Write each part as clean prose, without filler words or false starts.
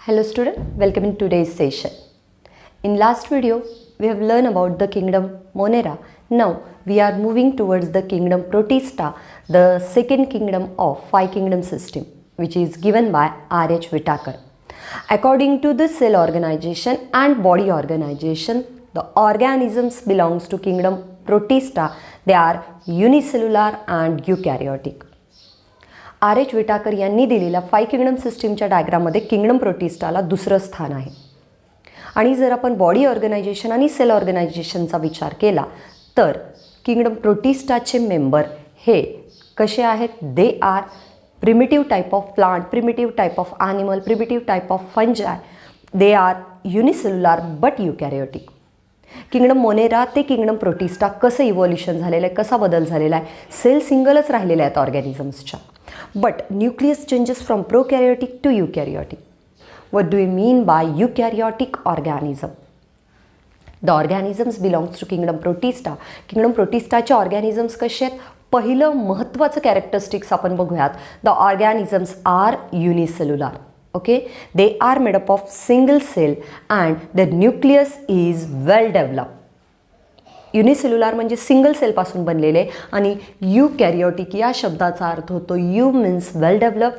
Hello student, welcome in today's session. In last video, we have learned about the kingdom Monera. Now, we are moving towards the kingdom Protista, the second kingdom of five kingdom system, which is given by R.H. Whitaker. According to the cell organization and body organization, the organisms belongs to kingdom Protista. They are unicellular and eukaryotic. R.H. Whittaker यांनी दिलेल्या five kingdom सिस्टीमच्या डायग्राममध्ये kingdom प्रोटिस्टाला दुसरं स्थान आहे. आणि जर आपण बॉडी ऑर्गनायझेशन आणि सेल ऑर्गनायझेशनचा विचार केला तर किंगडम प्रोटिस्टाचे मेंबर हे कसे आहेत? They are primitive type of plant, primitive type of animal, primitive type of fungi. They are unicellular but eukaryotic. Kingdom Monera ते किंगडम प्रोटिस्टा कसं इव्हॉल्युशन झालेलं आहे, कसा बदल झालेला आहे? सेल सिंगलच राहिलेले आहेत ऑर्गॅनिझम्सच्या. But nucleus changes from prokaryotic to eukaryotic. What do we mean by eukaryotic organism? The organisms belongs to kingdom Protista. Kingdom Protistaचे organisms कसे आहेत? पहिलं महत्त्वाचं कॅरेक्टरिस्टिक्स आपण बघूयात. The organisms are unicellular. Okay? They are made up of single cell and the nucleus is well developed. Unicellular म्हणजे single सेलपासून बनलेले आणि यूकॅरियोटिक या शब्दाचा अर्थ होतो eu means well develop,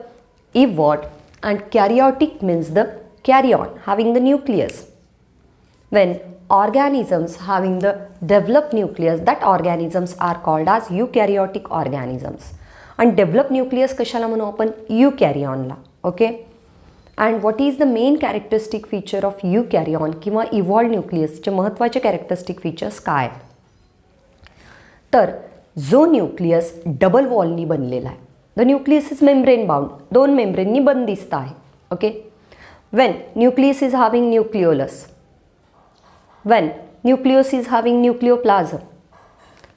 evolved and karyotic means the karyon having the nucleus. When organisms having the develop nucleus that organisms are called as eukaryotic organisms. आणि develop nucleus कशाला म्हणू आपण? यूकॅरिऑनला. Okay. And what is the main characteristic feature of eukaryon किंवा evolved न्यूक्लियसचे महत्त्वाचे characteristic features काय? तर जो न्यूक्लियस डबल वॉलनी बनलेला आहे, the nucleus is membrane bound, दोन मेम्ब्रेननी बंदिस्त आहे. Okay. Wien nucleus is having nucleolus, Wien nucleus is having nucleoplasm,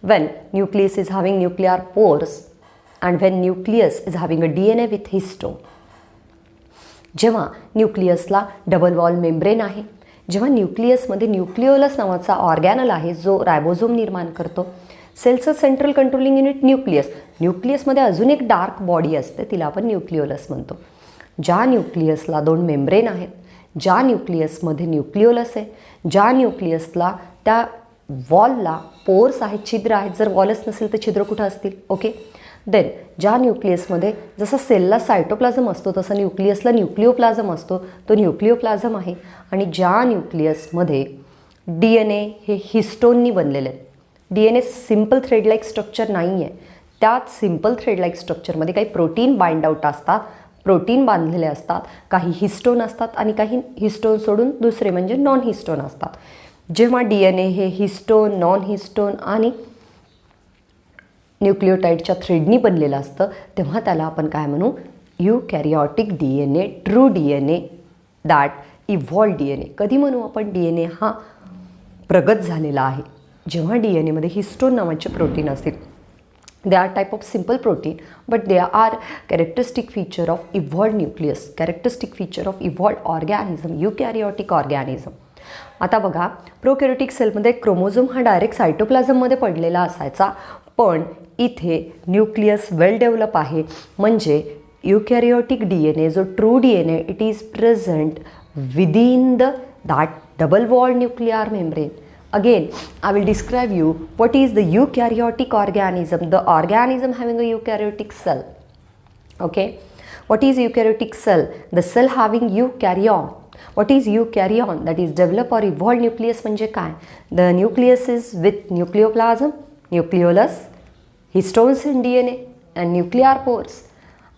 Wien nucleus is having nuclear pores and Wien nucleus is having a DNA with histone. जेव्हा न्यूक्लियसला double wall membrane आहे, जेव्हा न्यूक्लियसमध्ये nucleolus नावाचा ऑर्गॅनल आहे जो ribosome निर्माण करतो. सेलचं central controlling unit nucleus. न्यूक्लियसमध्ये अजून एक डार्क बॉडी असते, तिला आपण न्यूक्लिओलस म्हणतो. ज्या न्यूक्लियसला दोन मेम्ब्रेन आहेत, ज्या न्यूक्लियसमध्ये न्यूक्लिओलस आहे, ज्या न्यूक्लियसला त्या वॉलला पोर्स आहेत, छिद्र आहेत. जर वॉलच नसेल तर छिद्र कुठं असतील? ओके. देन ज्या न्यूक्लियसमध्ये जसं सेलला सायटोप्लाझम असतो तसं न्यूक्लियसला न्यूक्लिओप्लाझम असतो, तो न्यूक्लिओप्लाझम आहे. आणि ज्या न्यूक्लियसमध्ये DNA हे हिस्टोननी बनलेले आहेत. DNA simple thread like structure नाही आहे, त्यात सिम्पल थ्रेड लाईक स्ट्रक्चरमध्ये काही प्रोटीन बाइंड आउट असतात, प्रोटीन बांधलेले असतात, काही हिस्टोन असतात आणि काही हिस्टोन सोडून दुसरे म्हणजे नॉन हिस्टोन असतात. जेव्हा DNA हे हिस्टोन, नॉन हिस्टोन आणि न्यूक्लिओटाईडच्या थ्रेडनी बनलेलं असतं तेव्हा त्याला आपण काय म्हणू? Eukaryotic DNA, true DNA, that evolved DNA. कधी म्हणू आपण? DNA हा प्रगत झालेला आहे जेव्हा DNAमध्ये हिस्टोन नावाचे प्रोटीन असतील. They are type of simple protein but they are characteristic feature of evolved nucleus, characteristic feature of evolved organism, eukaryotic organism. आता बघा, प्रोकॅरियोटिक सेलमध्ये क्रोमोझोम हा डायरेक्ट सायटोप्लाझममध्ये पडलेला असायचा, पण इथे न्यूक्लियस वेल डेव्हलप आहे. म्हणजे यूकॅरियोटिक DNA जो true DNA it is present within the that double walled nuclear membrane. Again, I will describe you what is the eukaryotic organism, the organism having a eukaryotic cell. Okay, what is eukaryotic cell? The cell having eukaryon. What is eukaryon? That is develop or evolved nucleus म्हणजे काय? The nucleus is with nucleoplasm, nucleolus, histones in DNA and nuclear pores.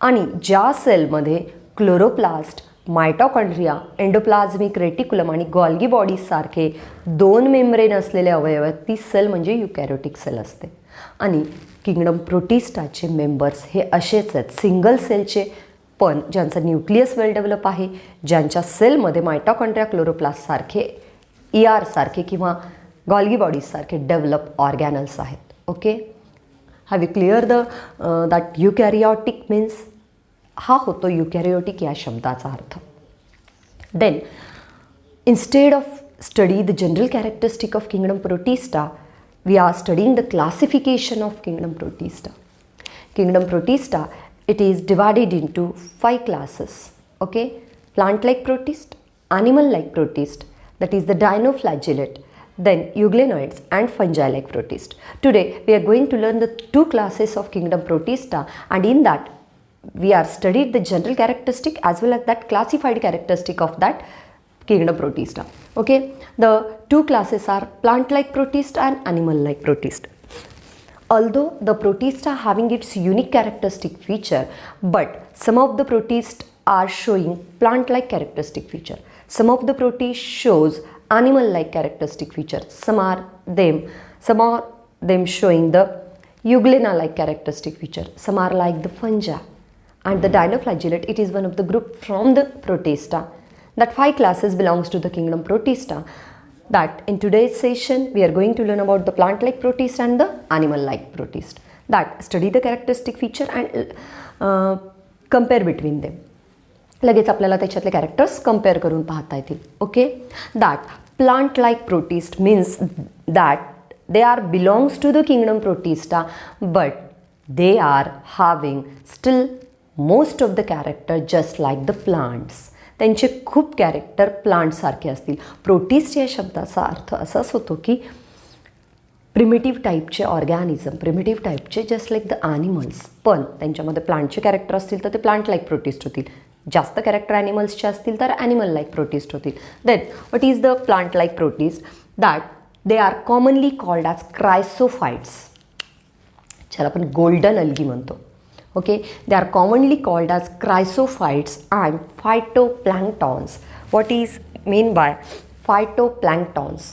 आणि ज्या सेलमध्ये chloroplast, mitochondria, endoplasmic reticulum आणि Golgi bodies सारखे दोन membrane असलेले अवयव आहेत, ती सेल म्हणजे युकॅरियोटिक सेल असते. आणि किंगडम प्रोटिस्टाचे मेंबर्स हे असेच आहेत, सिंगल सेलचे, पण ज्यांचं न्यूक्लियस वेल डेव्हलप आहे, ज्यांच्या सेलमध्ये मायटोकॉन्ड्रिया, क्लोरोप्लास्ट सारखे, ER सारखे किंवा गॉल्गी बॉडीज सारखे डेव्हलप ऑर्गॅनल्स आहेत. Okay. Have you clear that eukaryotic means? हा होतो युकॅरियोटिक या शब्दाचा अर्थ. Then instead of study the general characteristic of kingdom Protista, we are studying the classification of kingdom Protista. Kingdom Protista, it is divided into 5 classes. Okay, plant-like protist, animal-like protist, that is the dinoflagellate, then euglenoids and fungi-like protist. Today we are going to learn the two classes of kingdom Protista, and in that we are studied the general characteristic as well as that classified characteristic of that kingdom Protista. Okay, the two classes are plant-like protist and animal-like protist. Although the Protista having its unique characteristic feature, but some of the protists are showing plant-like characteristic feature. Some of the protists shows animal-like characteristic feature. Some are them showing the euglena-like characteristic feature. Some are like the fungi. And the dinoflagellate, it is one of the group from the Protista. That 5 classes belongs to the kingdom Protista. That in today's session we are going to learn about the plant-like protist and the animal-like protist. That study the characteristic feature and compare between them. लगेच आपल्याला त्याच्यातले characters compare करून पाहता येतील. Okay, that plant like protist means that they are belongs to the kingdom protista, but they are having still most of the character just like the plants. त्यांचे खूप character प्लांटसारखे असतील. Protist या शब्दाचा अर्थ असाच होतो की प्रिमिटिव्ह टाईपचे ऑर्गॅनिझम, प्रिमिटिव्ह टाईपचे जस्ट लाईक द ॲनिमल्स, पण त्यांच्यामध्ये प्लांटचे कॅरेक्टर असतील तर ते प्लांट लाईक प्रोटिस्ट होतील. जास्त कॅरेक्टर ॲनिमल्सचे असतील तर ॲनिमल लाईक प्रोटिस्ट होतील. Then what is the plant like protist? That they are commonly called as chrysophytes, ज्याला आपण गोल्डन अल्गी म्हणतो. Okay, they are commonly called as chrysophytes and phytoplanktons. What is mean by phytoplanktons?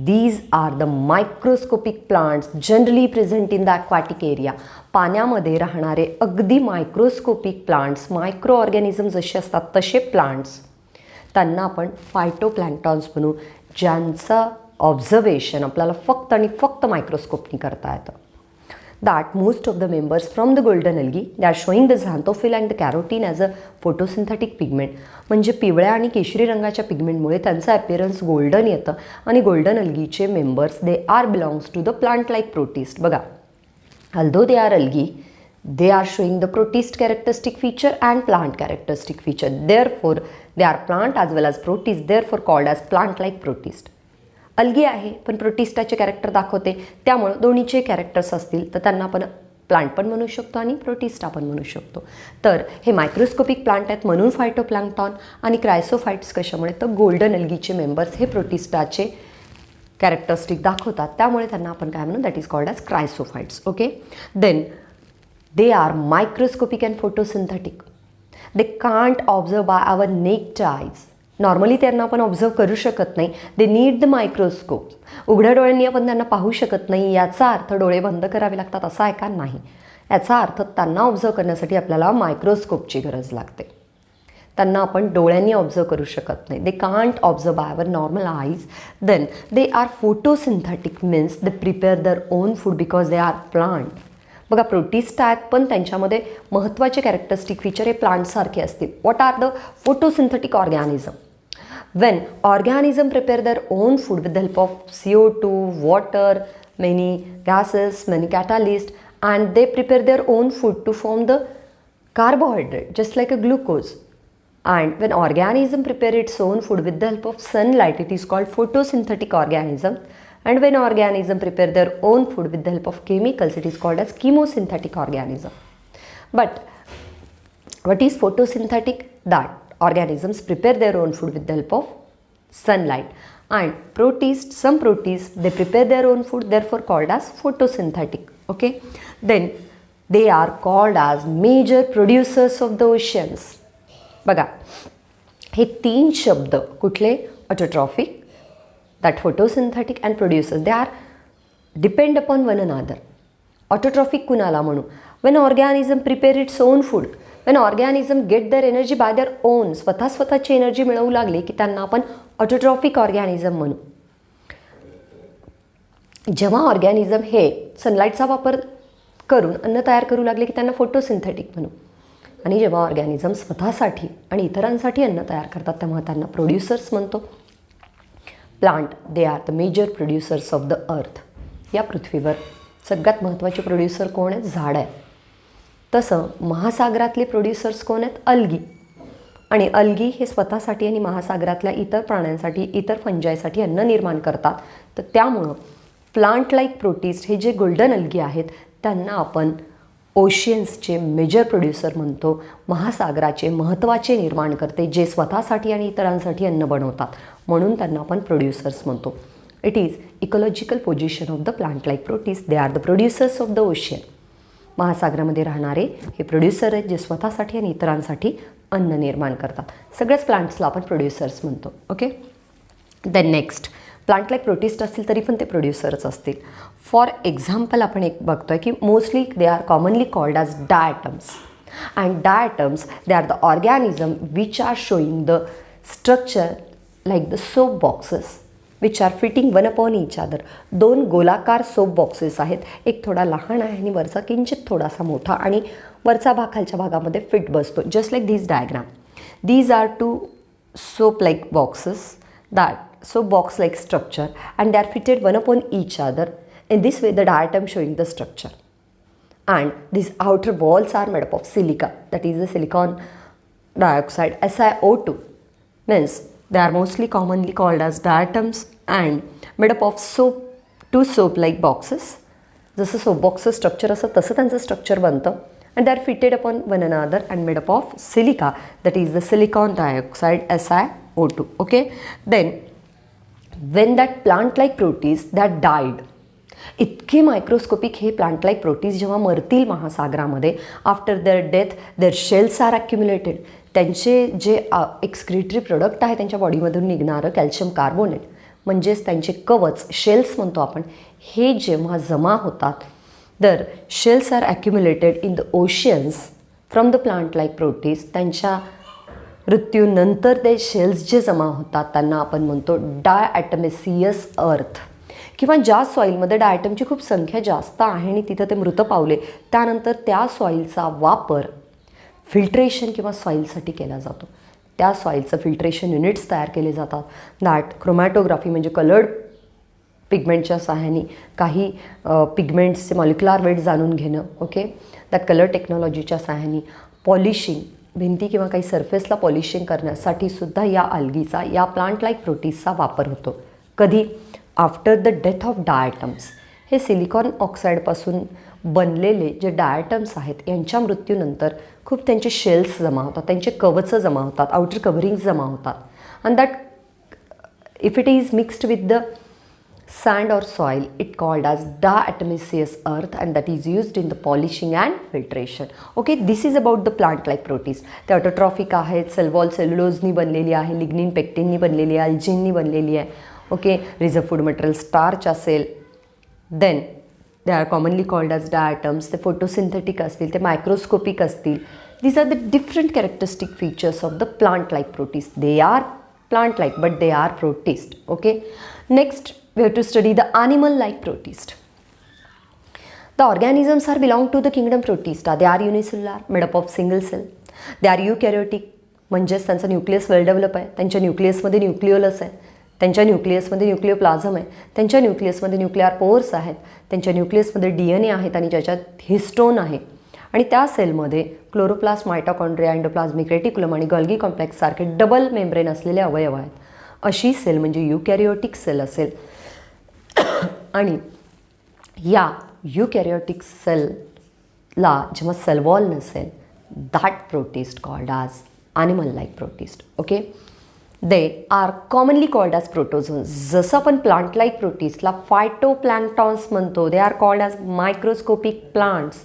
These are the microscopic plants generally present in the aquatic area. पाण्यामध्ये राहणारे अगदी microscopic plants, micro organism जसे असतात तसे plants, त्यांना आपण फायटोप्लॅन्क्टॉन्स म्हणू, ज्यांचं ऑब्झर्वेशन आपल्याला फक्त आणि फक्त मायक्रोस्कोपनी करता येतं. That most of the members from the golden algae, they are showing the xanthophyll and the carotene as a photosynthetic pigment. म्हणजे पिवळ्या आणि केशरी रंगाच्या पिगमेंटमुळे त्यांचा अपीअरन्स गोल्डन येतं आणि गोल्डन अल्गीचे members they are belongs to the plant like protist. बघा, although they are algae, they are showing the protist characteristic feature and plant characteristic feature. Therefore, they are plant as well as protist, therefore called as plant like protist. Algae आहे पण प्रोटिस्टाचे character दाखवते, त्यामुळं दोन्हीचे characters असतील तर त्यांना आपण plant पण म्हणू शकतो आणि प्रोटिस्टा पण म्हणू शकतो. तर हे मायक्रोस्कोपिक प्लांट आहेत म्हणून फायटोप्लॅन्क्टॉन, आणि क्रायसोफाइट्स कशामुळे तर गोल्डन अल्गीचे मेंबर्स हे प्रोटिस्टाचे कॅरेक्टरिस्टिक दाखवतात, त्यामुळे त्यांना आपण काय म्हणू, that is called as chrysophytes. Okay, then they are microscopic and photosynthetic. They can't observe by our naked eyes. Normally त्यांना आपण ऑब्झर्व करू शकत नाही. They need the microscope. उघड्या डोळ्यांनी आपण त्यांना पाहू शकत नाही. याचा अर्थ डोळे बंद करावे लागतात असा आहे का? नाही. याचा अर्थ त्यांना ऑब्झर्व करण्यासाठी आपल्याला मायक्रोस्कोपची गरज लागते. त्यांना आपण डोळ्यांनी ऑब्झर्व करू शकत नाही. They can't observe by our normal eyes. Then they are photosynthetic means they prepare their own food because they are plant. बघा, प्रोटिस्ट आहेत पण त्यांच्यामध्ये महत्त्वाचे कॅरेक्टरिस्टिक फीचर हे प्लांटसारखे असतील. What are the photosynthetic organism? When organism prepare their own food with the help of CO2, water, many gases, many catalysts, and they prepare their own food to form the carbohydrate just like a glucose. And when organism prepare its own food with the help of sunlight, it is called photosynthetic organism. And when organism prepare their own food with the help of chemicals, it is called as chemosynthetic organism. But what is photosynthetic? That organisms prepare their own food with the help of sunlight. And protists, some protists, they prepare their own food, therefore called as photosynthetic. Okay, then they are called as major producers of the oceans. बघा, हे 3 शब्द कुठले? Autotrophic, that photosynthetic and producers, they are depend upon one another. Autotrophic कुणाला म्हणू? when organism prepare its own food, when organism get their energy by their own, स्वतःची energy मिळवू लागले की त्यांना आपण ऑटोट्रॉफिक ऑर्गॅनिझम म्हणू. जेव्हा ऑर्गॅनिझम हे सनलाईटचा वापर करून अन्न तयार करू लागले की त्यांना फोटोसिंथेटिक म्हणू. आणि जेव्हा ऑर्गॅनिझम स्वतःसाठी आणि इतरांसाठी अन्न तयार करतात तेव्हा त्यांना प्रोड्युसर्स म्हणतो. Plant, they are the major producers of the earth. या पृथ्वीवर सगळ्यात महत्त्वाचे प्रोड्युसर कोण आहेत? झाड आहेत. तसं महासागरातले प्रोड्युसर्स कोण आहेत? अल्गी. आणि अल्गी हे स्वतःसाठी आणि महासागरातल्या इतर प्राण्यांसाठी, इतर फंजायसाठी अन्न निर्माण करतात. तर त्यामुळं प्लांट लाईक प्रोटिस्ट हे जे गोल्डन अल्गी आहेत त्यांना आपण ओशियन्सचे मेजर प्रोड्युसर म्हणतो, महासागराचे महत्त्वाचे निर्माण करते, जे स्वतःसाठी आणि इतरांसाठी अन्न बनवतात, म्हणून त्यांना आपण प्रोड्युसर्स म्हणतो. It is ecological position of the plant like protist. They are the producers of the ocean. महासागरामध्ये राहणारे हे प्रोड्युसर आहेत जे स्वतःसाठी आणि इतरांसाठी अन्न निर्माण करतात. सगळ्याच प्लांट्सला आपण प्रोड्युसर्स म्हणतो. Okay. Then next, plant like protist असतील तरी पण ते प्रोड्युसर्स असतील. फॉर एक्झाम्पल आपण एक बघतोय की mostly they are commonly called as diatoms. And diatoms they are the organism which are showing the structure like the soap boxes which are fitting one upon each other. दोन गोलाकार soap boxes आहेत. एक थोडा लहान आहे आणि वरचा किंचित थोडासा मोठा, आणि वरचा भाग खालच्या भागामध्ये फिट बसतो. Just like this diagram. These are two soap like boxes that so box like structure and they are fitted one upon each other. In this way the diatom showing the structure, and these outer walls are made up of silica, that is the silicon dioxide, SiO2. Means they are mostly commonly called as diatoms and made up of two soap like boxes. जसं soap बॉक्सचं structure असतं तसं त्यांचं structure बनतं. and they are fitted upon one another and made up of silica, that is the silicon dioxide, SiO2. Okay, then when that plant like protist that died, इतके microscopic हे plant like protists जेव्हा मरतील महासागरामध्ये, after their death their shells are accumulated. त्यांचे जे excretory product आहे त्यांच्या बॉडीमधून निघणारं calcium carbonate म्हणजेच त्यांचे कवच, शेल्स म्हणतो आपण, हे जेव्हा जमा होतात, तर shells are accumulated in the oceans from the plant like protists. त्यांच्या मृत्यूनंतर ते शेल्स जे जमा होतात त्यांना आपण म्हणतो डायॲटमेसियस अर्थ. किंवा ज्या सॉईलमध्ये डायटमची खूप संख्या जास्त आहे आणि तिथं ते मृत पावले, त्यानंतर त्या सॉईलचा वापर फिल्ट्रेशन किंवा सॉईलसाठी केला जातो. त्या सॉईलचं फिल्ट्रेशन युनिट्स तयार केले जातात. दॅट क्रोमॅटोग्राफी म्हणजे कलर्ड पिगमेंटच्या सहाय्याने काही पिगमेंट्सचे मॉलिक्युलर वेट जाणून घेणं. ओके, दॅट कलर टेक्नॉलॉजीच्या सहाय्याने पॉलिशिंग, भिंती किंवा काही सरफेसला पॉलिशिंग करण्यासाठी सुद्धा या अल्गीचा, या प्लांट लाईक प्रोटीजचा वापर होतो. कधी? After the death of diatoms. हे सिलिकॉन ऑक्साईडपासून बनलेले जे डायटम्स आहेत यांच्या मृत्यूनंतर खूप त्यांचे शेल्स जमा होतात, त्यांचे कवचं जमा होतात, आउटर कव्हरिंग्स जमा होतात. And that if it is mixed with the sand or soil, it called as diatomaceous earth, and that is used in the polishing and filtration. Okay, this is about the plant like protists. ते autotrophic आहेत, cell wall सेल्युलोजनी बनलेली आहे, lignin पेक्टिननी बनलेली आहे, अल्जिननी बनलेली आहे. Okay, reserve food material starch असेल. Then they are commonly called as diatoms. ते फोटोसिंथेटिक असतील, ते मायक्रोस्कोपिक असतील. These are the different characteristic features of the plant like protist. They are plant like but they are protist. Okay, next we have to study the animal like protist. The organisms are belong to the kingdom protista. They are unicellular, made up of single cell. They are eukaryotic, म्हणजेच त्यांचा nucleus वेल develop आहे. त्यांच्या न्यूक्लियसमध्ये nucleolus आहे, त्यांच्या न्यूक्लियसमध्ये न्यूक्लियोप्लाझम आहे, त्यांच्या न्यूक्लियसमध्ये nuclear pores आहेत, त्यांच्या न्यूक्लियसमध्ये DNA आहेत आणि ज्याच्यात हिस्टोन आहे. आणि त्या सेलमध्ये क्लोरोप्लास्ट, मायटोकॉन्ड्रिया, एंडोप्लाझमिक रेटिक्युलम आणि गॉल्गी कॉम्प्लेक्स सारखे डबल मेम्ब्रेन असलेले अवयव आहेत. अशी सेल म्हणजे युकॅरियोटिक सेल असेल. आणि या युकॅरियोटिक सेलला जेव्हा सेल वॉल नसेल, that protist called as animal like protist. Okay, they are commonly called as protozoans. जसं आपण प्लांट लाईक प्रोटिस्टला फायटोप्लॅन्क्टॉन्स म्हणतो, they are called as microscopic plants.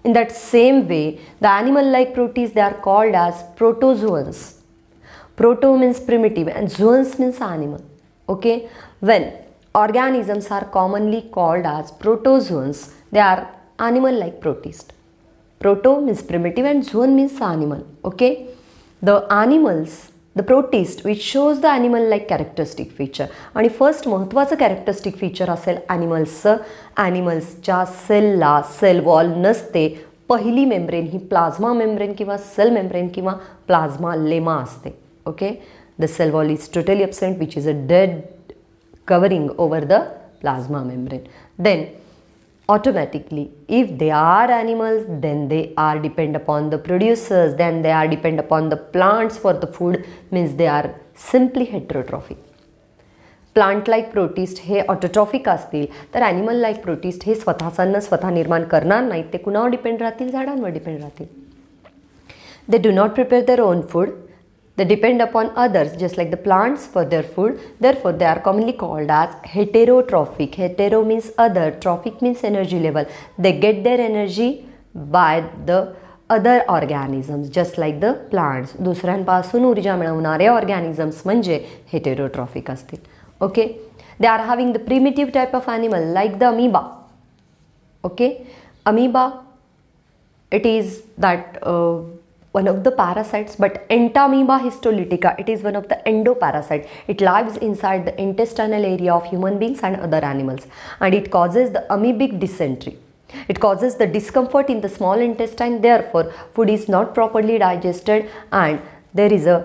In that same way, the animal-like protists, they are called as protozoans. Proto means primitive and zoans means animal. Okay, when organisms are commonly called as protozoans, they are animal-like protists. Proto means primitive and zoon means animal. Okay, the animals, the protist which shows the animal-like characteristic feature. आणि first महत्त्वाचं characteristic feature असेल ॲनिमल्सचं. ॲनिमल्सच्या सेलला cell wall नसते. पहिली membrane ही plasma membrane किंवा सेल मेम्ब्रेन किंवा प्लाझ्मा लेमा असते. Okay, the cell wall is totally absent which is a dead covering over the plasma membrane. Then automatically. If they are animals, then they are depend upon the producers, then they are depend upon the plants for the food, means they are simply heterotrophic. Plant like protist हे autotrophic असतील तर animal like protist हे स्वतःचं अन्न स्वतः निर्माण करणार नाहीत, ते कुणावर डिपेंड राहतील, झाडांवर डिपेंड राहतील. They do not prepare their own food, they depend upon others just like the plants for their food, therefore they are commonly called as heterotrophic. Hetero means other, trophic means energy level. They get their energy by the other organisms just like the plants. दुसऱ्यांपासून ऊर्जा मिळवणारे organisms म्हणजे heterotrophic असतील. Okay, they are having the primitive type of animal like the amoeba. Okay, amoeba it is that one of the parasites, but Entamoeba histolytica, it is one of the endoparasite. It lives inside the intestinal area of human beings and other animals, and it causes the amoebic dysentery. It causes the discomfort in the small intestine, therefore food is not properly digested and there is a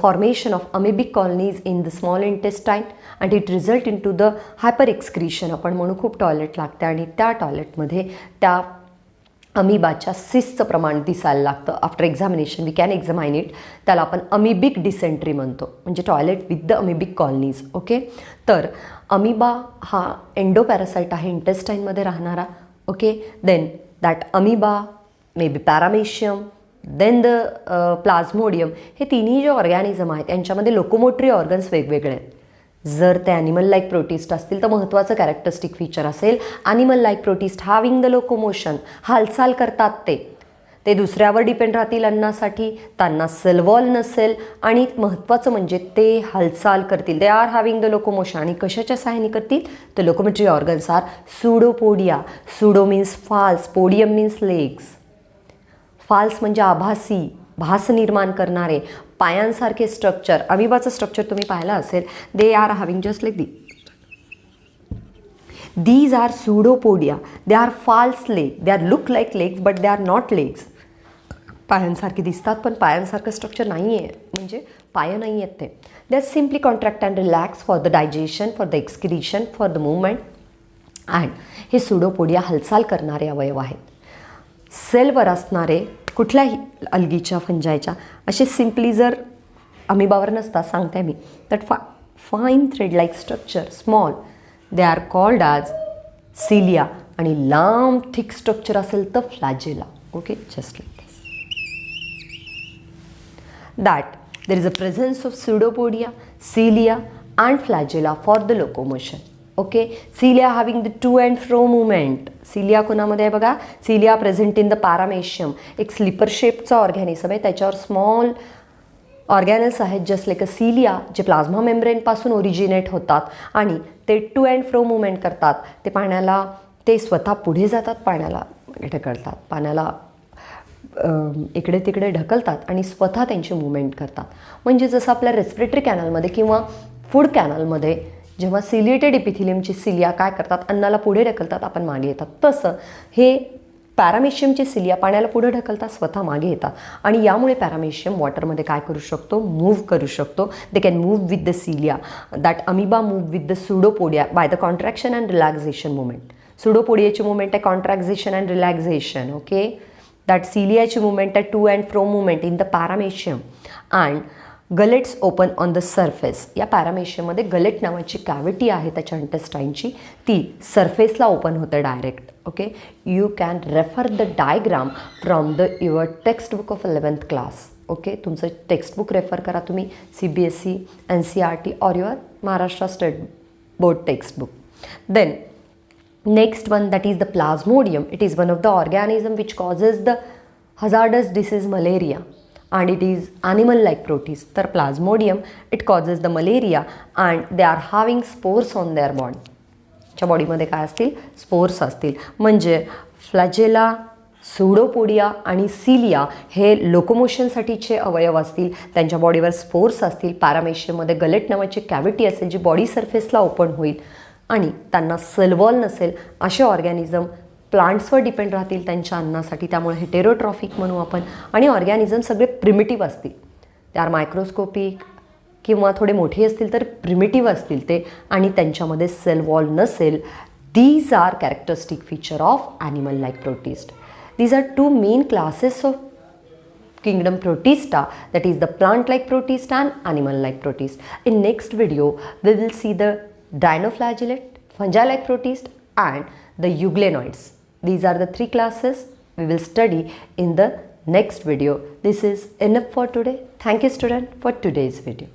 formation of amoebic colonies in the small intestine and it result into the hyperexcretion. आपण म्हणू खूप toilet लागते आणि त्या टॉयलेटमध्ये त्या अमिबाच्या सिसचं प्रमाण दिसायला लागतं. After examination we can examine it. त्याला आपण अमिबिक डिसेंट्री म्हणतो, म्हणजे toilet with the amoebic colonies. Okay, तर अमिबा हा एंडोपॅरासाइट आहे, इंटेस्टाईनमध्ये राहणारा. Okay, then that amoeba may be paramecium, then the plasmodium, हे तिन्ही जे ऑर्गॅनिझम आहेत यांच्यामध्ये लोकोमोटरी ऑर्गन्स वेगवेगळे आहेत. जर ते ॲनिमल लाईक प्रोटिस्ट असतील तर महत्त्वाचं कॅरेक्टरिस्टिक फीचर असेल animal like protist having the locomotion, हालचाल करतात ते दुसऱ्यावर डिपेंड राहतील अन्नासाठी, त्यांना सेल वॉल नसेल आणि महत्त्वाचं म्हणजे ते हालचाल करतील. They are having the locomotion आणि कशाच्या सहाय्याने करतील तर locomotory organs are pseudopodia. Pseudo means false, podium means legs. False म्हणजे आभासी, भास निर्माण करणारे पायांसारखे स्ट्रक्चर. अमिबाचं स्ट्रक्चर तुम्ही पाहिलं असेल. They are having just like these are pseudopodia. They are false leg, they are look like legs but they are not legs. पायांसारखे दिसतात पण पायांसारखं स्ट्रक्चर नाही आहे, म्हणजे पाय नाही आहेत ते. They are simply contract and relax for the digestion, for the excretion, for the movement. And हे सुडोपोडिया हालचाल करणारे अवयव आहेत. सेलवर असणारे कुठल्याही अलगीच्या फंजायच्या असे सिम्पली जर अमिबावर नसतात सांगते मी, that fine thread like structure small, they are called as cilia. आणि लांब थिक स्ट्रक्चर असेल तर flagella. Okay, just like this. That there is a presence of pseudopodia, cilia and flagella for the locomotion. Okay, cilia having the to and fro movement. Cilia कोणामध्ये आहे बघा, cilia present in the paramecium. एक slipper शेपचा organism आहे, त्याच्यावर small organelles आहेत just like a cilia, जे plasma मेम्ब्रेनपासून originate होतात आणि ते टू अँड फ्रो मुवमेंट करतात. ते पाण्याला, ते स्वतः पुढे जातात, पाण्याला ढकलतात, पाण्याला इकडे तिकडे ढकलतात आणि स्वतः त्यांची मुवमेंट करतात. म्हणजे जसं आपल्या रेस्पिरेटरी कॅनलमध्ये किंवा फूड कॅनलमध्ये जेव्हा सिलिएटेड इपिथिलियमची सिलिया काय करतात, अन्नाला पुढे ढकलतात, आपण मागे येतात, तसं हे पॅरामेशियमची सिलिया पाण्याला पुढे ढकलतात, स्वतः मागे येतात. आणि यामुळे पॅरामेशियम वॉटरमध्ये काय करू शकतो, मूव्ह करू शकतो. They can move with the cilia. That amoeba move with the pseudopodia by the contraction and relaxation movement. सुडोपोडियाची मुवमेंट आहे contraction and relaxation. Okay, that सिलियाची मुवमेंट आहे to and fro movement in the paramecium. And gullets open on the surface. या पॅरामेशियममध्ये gullet नावाची cavity आहे त्याच्या इंटेस्टाईनची, ती सरफेसला ओपन होते direct. Okay, you can refer the diagram from the your text book of 11th class. Okay, तुमचं टेक्स्टबुक रेफर करा तुम्ही, CBSE, NCERT और your Maharashtra state board textbook. Then next one, that is the plasmodium. It is one of the organism which causes the hazardous disease malaria and it is animal like protist. तर plasmodium, it causes the malaria and they are having spores on their body. च्या बॉडीमध्ये काय असतील, spores असतील. म्हणजे फ्लॅजेला, pseudopodia आणि cilia हे लोकोमोशनसाठीचे अवयव असतील, त्यांच्या बॉडीवर स्पोर्स असतील. पॅरामेशियममध्ये गलेट नावाची कॅव्हिटी असेल जी बॉडी सरफेसला ओपन होईल आणि त्यांना सेल वॉल नसेल. असे ऑर्गॅनिझम प्लांट्सवर डिपेंड राहतील त्यांच्या अन्नासाठी, त्यामुळे हेटेरोट्रॉफिक म्हणू आपण. आणि ऑर्गॅनिझम सगळे प्रिमिटिव्ह असतील, ते आर मायक्रोस्कोपिक किंवा थोडे मोठे असतील तर प्रिमिटिव्ह असतील ते, आणि त्यांच्यामध्ये सेल वॉल नसेल. These are characteristic feature of animal-like protist. These are two main classes of kingdom Protista, that is the plant-like protist and animal-like protist. In next video, we will see the dinoflagellate, fungi-like protist and the euglenoids. These are the three classes we will study in the next video. This is enough for today. Thank you student for today's video.